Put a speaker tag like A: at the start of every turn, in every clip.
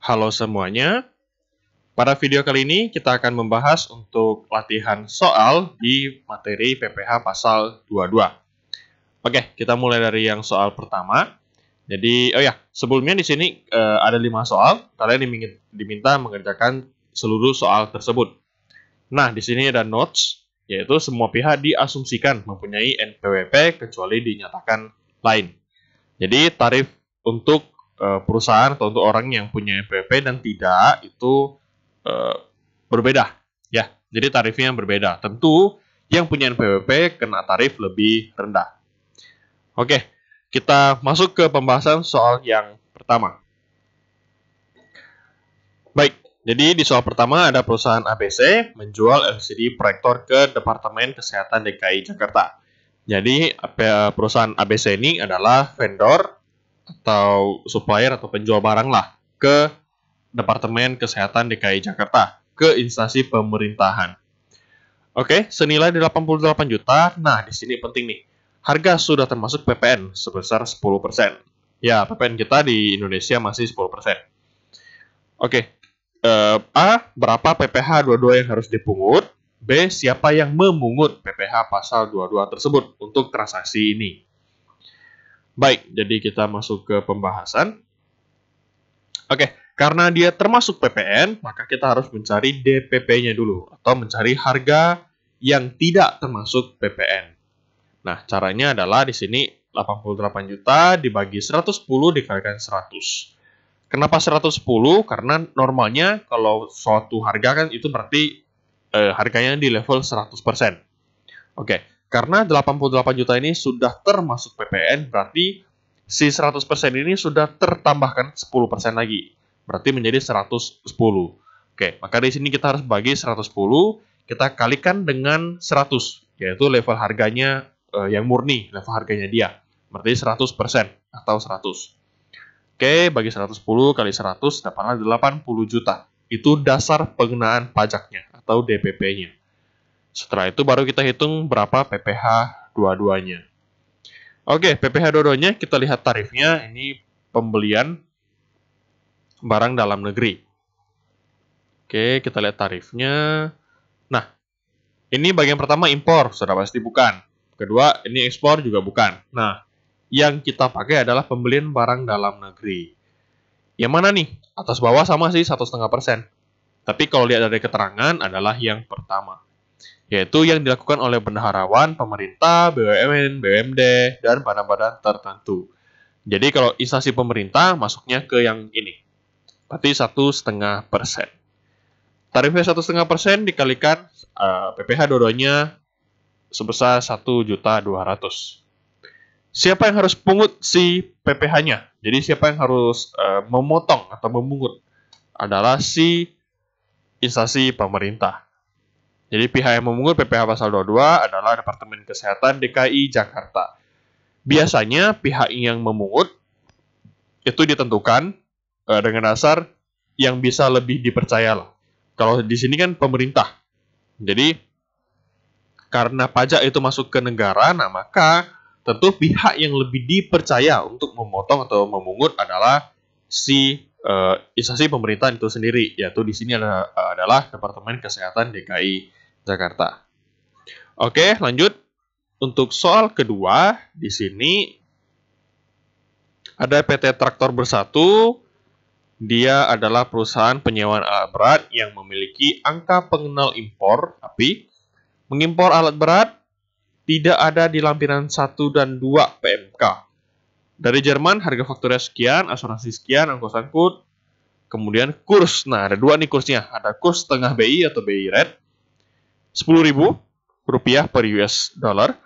A: Halo semuanya, pada video kali ini kita akan membahas untuk latihan soal di materi PPH pasal 22. Oke, kita mulai dari yang soal pertama. Jadi, sebelumnya di sini ada 5 soal, kalian diminta mengerjakan seluruh soal tersebut. Nah, di sini ada notes, yaitu semua pihak diasumsikan mempunyai NPWP kecuali dinyatakan lain. Jadi, tarif untuk perusahaan atau untuk orang yang punya NPWP dan tidak itu berbeda ya. Jadi tarifnya berbeda. Tentu yang punya NPWP kena tarif lebih rendah. Oke, kita masuk ke pembahasan soal yang pertama. Baik, jadi di soal pertama ada perusahaan ABC menjual LCD proyektor ke Departemen Kesehatan DKI Jakarta. Jadi perusahaan ABC ini adalah vendor atau supplier atau penjual barang lah ke Departemen Kesehatan DKI Jakarta, ke instansi pemerintahan. Oke, senilai 88 juta. Nah, di sini penting nih. Harga sudah termasuk PPN sebesar 10%. Ya, PPN kita di Indonesia masih 10%. Oke, A, berapa PPh 22 yang harus dipungut? B, siapa yang memungut PPh pasal 22 tersebut untuk transaksi ini? Baik, jadi kita masuk ke pembahasan. Oke, karena dia termasuk PPN, maka kita harus mencari DPP-nya dulu, atau mencari harga yang tidak termasuk PPN. Nah, caranya adalah di sini 88 juta dibagi 110 dikalikan 100. Kenapa 110? Karena normalnya kalau suatu harga kan itu berarti harganya di level 100%. Oke, karena 88 juta ini sudah termasuk PPN, berarti si 100% ini sudah tertambahkan 10% lagi. Berarti menjadi 110. Oke, maka di sini kita harus bagi 110, kita kalikan dengan 100, yaitu level harganya yang murni, level harganya dia. Berarti 100% atau 100. Oke, bagi 110 kali 100 dapatlah 80 juta. Itu dasar pengenaan pajaknya atau DPP-nya. Setelah itu baru kita hitung berapa PPh dua-duanya. Oke, PPh dua-duanya kita lihat tarifnya. Ini pembelian barang dalam negeri. Oke, kita lihat tarifnya. Nah, ini bagian pertama impor, sudah pasti bukan. Kedua, ini ekspor juga bukan. Nah, yang kita pakai adalah pembelian barang dalam negeri. Yang mana nih? Atas bawah sama sih 1,5%. Tapi kalau lihat dari keterangan adalah yang pertama, yaitu yang dilakukan oleh bendaharawan, pemerintah, BUMN, BUMD, dan badan-badan tertentu. Jadi kalau instansi pemerintah masuknya ke yang ini, berarti 1,5%. Tarifnya 1,5% dikalikan PPh dua-duanya sebesar 1.200.000. Siapa yang harus pungut si PPh-nya? Jadi siapa yang harus memotong atau memungut? Adalah si instansi pemerintah. Jadi pihak yang memungut PPh pasal 22 adalah Departemen Kesehatan DKI Jakarta. Biasanya pihak yang memungut itu ditentukan dengan dasar yang bisa lebih dipercaya lah. Kalau di sini kan pemerintah. Jadi karena pajak itu masuk ke negara, nah maka tentu pihak yang lebih dipercaya untuk memotong atau memungut adalah si instansi pemerintahan itu sendiri, yaitu di sini adalah Departemen Kesehatan DKI Jakarta. Oke, lanjut. Untuk soal kedua, di sini ada PT Traktor Bersatu. Dia adalah perusahaan penyewaan alat berat yang memiliki angka pengenal impor, tapi mengimpor alat berat tidak ada di lampiran 1 dan 2 PMK. Dari Jerman, harga fakturnya sekian, asuransi sekian, angkut-angkut, kemudian kurs. Nah, ada dua nih kursnya. Ada kurs setengah BI atau BI rate, 10.000 rupiah per US dollar.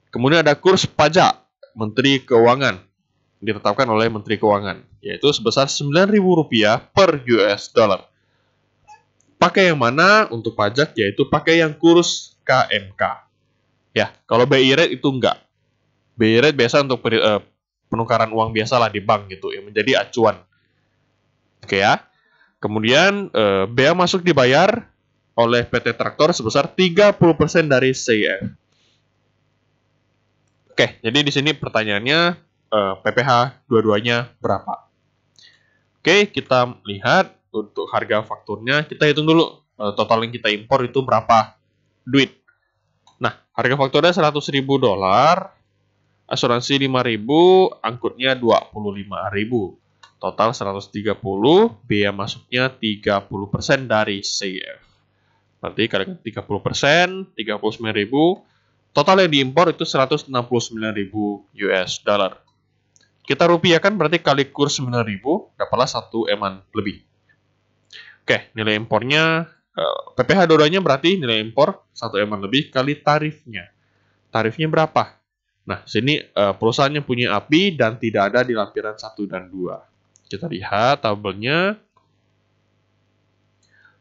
A: Kemudian ada kurs pajak Menteri Keuangan, ditetapkan oleh Menteri Keuangan, yaitu sebesar 9.000 rupiah per US dollar. Pakai yang mana untuk pajak? Yaitu pakai yang kurs KMK. Ya, kalau BI rate itu enggak. BI rate biasa untuk penukaran uang biasa lah di bank gitu, yang menjadi acuan. Oke ya. Kemudian bea masuk dibayar oleh PT Traktor sebesar 30% dari CIF. Oke, jadi di sini pertanyaannya PPh dua-duanya berapa? Oke, kita lihat untuk harga fakturnya. Kita hitung dulu total yang kita impor itu berapa duit. Nah, harga fakturnya $100.000, asuransi 5.000, angkutnya 25.000. Total 130, biaya masuknya 30% dari CF. Berarti kalikan 30%, 39.000. Total yang diimpor itu 169.000 US dollar. Kita rupiahkan berarti kali kurs 9.000, dapatlah 1 eman lebih. Oke, nilai impornya PPh dua-duanya berarti nilai impor 1 eman lebih kali tarifnya. Tarifnya berapa? Nah, sini perusahaannya punya API dan tidak ada di lampiran 1 dan 2. Kita lihat tabelnya.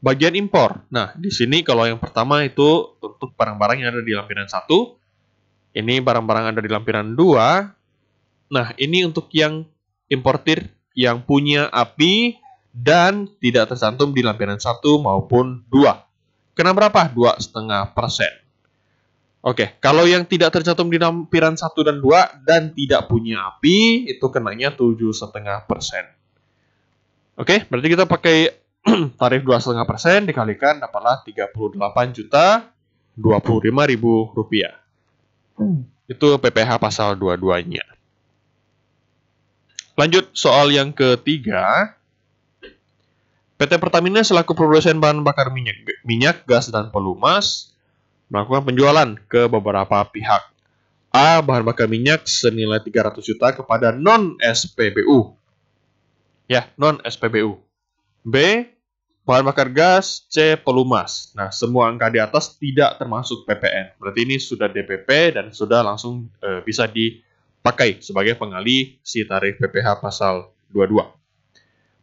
A: Bagian impor. Nah, di sini kalau yang pertama itu untuk barang-barang yang ada di lampiran 1. Ini barang-barang ada di lampiran 2. Nah, ini untuk yang importir yang punya API dan tidak tercantum di lampiran 1 maupun 2. Kena berapa? 2,5%. Oke, kalau yang tidak tercantum di lampiran 1 dan 2 dan tidak punya API, itu kenanya 7,5%. Oke, berarti kita pakai tarif 2,5% dikalikan dapatlah 38.025.000 rupiah. Itu PPh pasal 22-nya. Lanjut soal yang ketiga. PT Pertamina selaku produsen bahan bakar minyak, gas, dan pelumas melakukan penjualan ke beberapa pihak. A. Bahan bakar minyak senilai 300 juta kepada non-SPBU. Ya, non-SPBU. B. Bahan bakar gas. C. Pelumas. Nah, semua angka di atas tidak termasuk PPN. Berarti ini sudah DPP dan sudah langsung bisa dipakai sebagai pengalih si tarif PPh pasal 22.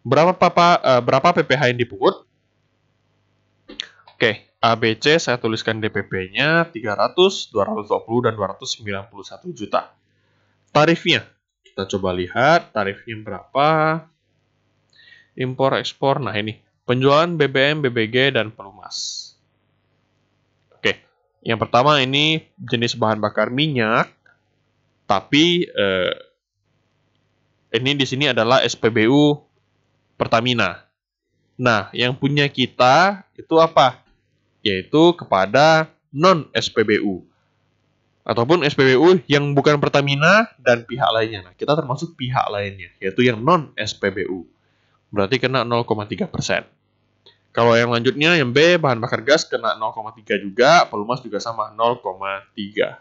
A: Berapa PPh yang dipungut? Oke, ABC saya tuliskan DPP-nya 300, 220, dan 291 juta. Tarifnya, kita coba lihat tarifnya berapa. Impor, ekspor, nah ini. Penjualan BBM, BBG, dan pelumas. Oke, yang pertama ini jenis bahan bakar minyak. Tapi ini di sini adalah SPBU Pertamina. Nah, yang punya kita itu apa? Yaitu kepada non-SPBU. Ataupun SPBU yang bukan Pertamina dan pihak lainnya. Nah, kita termasuk pihak lainnya, yaitu yang non-SPBU. Berarti kena 0,3%. Kalau yang lanjutnya, yang B, bahan bakar gas kena 0,3 juga, pelumas juga sama 0,3.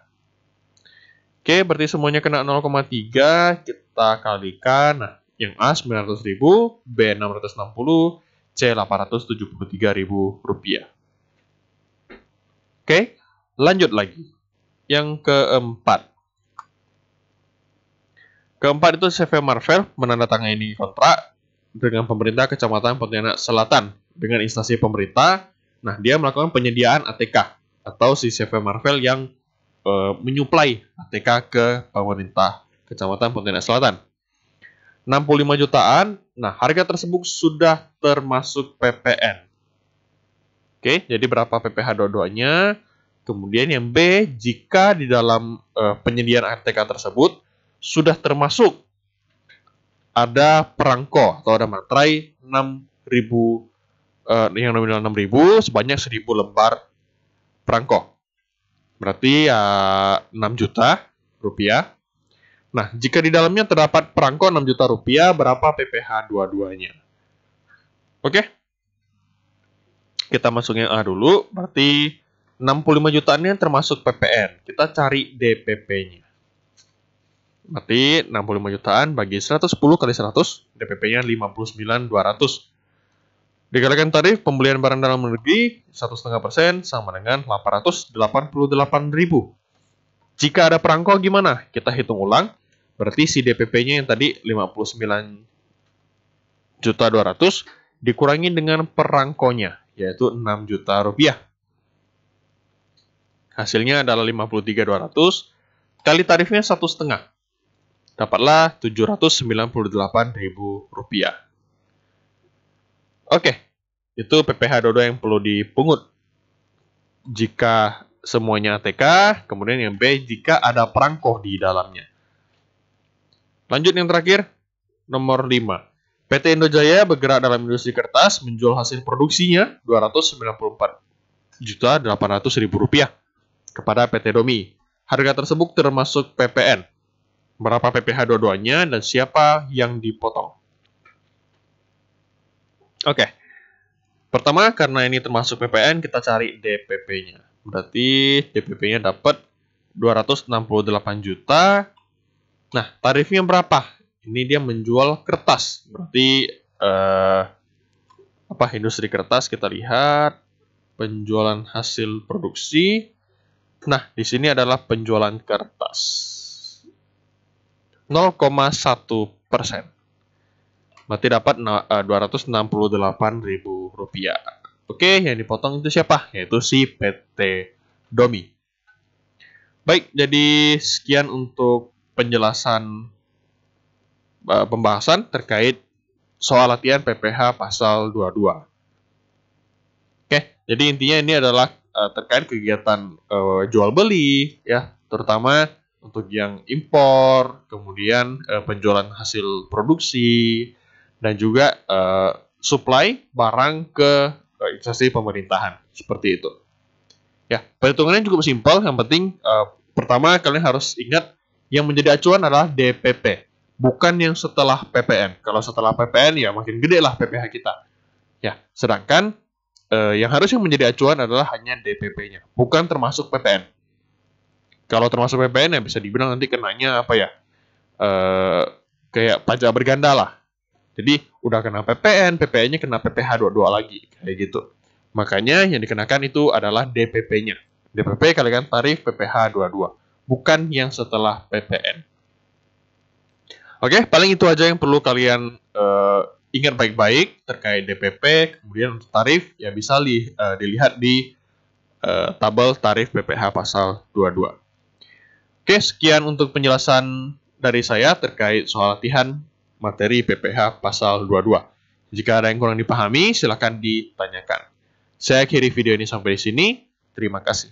A: Oke, berarti semuanya kena 0,3, kita kalikan. Nah, yang A 900.000, B 660, C 873.000 rupiah. Oke, lanjut lagi. Yang keempat. Keempat itu CV Marvel menandatangani kontrak dengan pemerintah Kecamatan Pontianak Selatan dengan instansi pemerintah. Nah, dia melakukan penyediaan ATK atau si CV Marvel yang menyuplai ATK ke pemerintah Kecamatan Pontianak Selatan. 65 jutaan. Nah, harga tersebut sudah termasuk PPN. Oke, jadi berapa PPh dua-duanya? Kemudian yang B, jika di dalam penyediaan ATK tersebut sudah termasuk ada perangko atau ada materai 6.000 yang nominal 6.000 sebanyak 1.000 lembar perangko. Berarti 6 juta rupiah. Nah, jika di dalamnya terdapat perangko 6 juta rupiah, berapa PPh dua-duanya? Oke. Kita masuk yang A dulu, berarti 65 jutaannya termasuk PPN. Kita cari DPP-nya. Berarti 65 jutaan bagi 110 kali 100, DPP-nya 59.200. Dikalikan tarif pembelian barang dalam negeri 1,5% sama dengan 888.000. Jika ada perangko gimana? Kita hitung ulang. Berarti si DPP-nya yang tadi 59.200 dikurangi dengan perangkonya, yaitu 6 juta rupiah. Hasilnya adalah 53.200 kali tarifnya 1,5. Dapatlah 798.000 rupiah. Oke, itu PPh dodo yang perlu dipungut. Jika semuanya ATK, kemudian yang B, jika ada perangko di dalamnya. Lanjut yang terakhir, nomor 5. PT Indojaya bergerak dalam industri kertas, menjual hasil produksinya Rp294.800.000 kepada PT Domi. Harga tersebut termasuk PPN. Berapa PPh dua-duanya dan siapa yang dipotong? Oke. Pertama, karena ini termasuk PPN, kita cari DPP-nya. Berarti DPP-nya dapat 268 juta. Nah, tarifnya berapa? Ini dia menjual kertas. Berarti industri kertas, kita lihat penjualan hasil produksi. Nah, di sini adalah penjualan kertas. 0,1%. Berarti dapat Rp268.000. Oke, yang dipotong itu siapa? Yaitu si PT Domi. Baik, jadi sekian untuk penjelasan pembahasan terkait soal latihan PPh pasal 22. Oke, jadi intinya ini adalah terkait kegiatan jual beli, ya, terutama untuk yang impor, kemudian penjualan hasil produksi, dan juga supply barang ke instansi pemerintahan, seperti itu. Ya, perhitungannya cukup simpel. Yang penting pertama kalian harus ingat yang menjadi acuan adalah DPP, bukan yang setelah PPN. Kalau setelah PPN ya makin gede lah PPh kita. Ya, sedangkan yang harusnya menjadi acuan adalah hanya DPP-nya, bukan termasuk PPN. Kalau termasuk PPN ya bisa dibilang nanti kenanya apa ya? Kayak pajak berganda lah. Jadi udah kena PPN, PPN-nya kena PPh 22 lagi, kayak gitu. Makanya yang dikenakan itu adalah DPP-nya. DPP kalikan tarif PPh 22, bukan yang setelah PPN. Oke, paling itu aja yang perlu kalian ingat baik-baik terkait DPP. Kemudian untuk tarif ya bisa dilihat di tabel tarif PPh pasal 22. Oke, sekian untuk penjelasan dari saya terkait soal latihan materi PPh pasal 22. Jika ada yang kurang dipahami, silakan ditanyakan. Saya akhiri video ini sampai di sini. Terima kasih.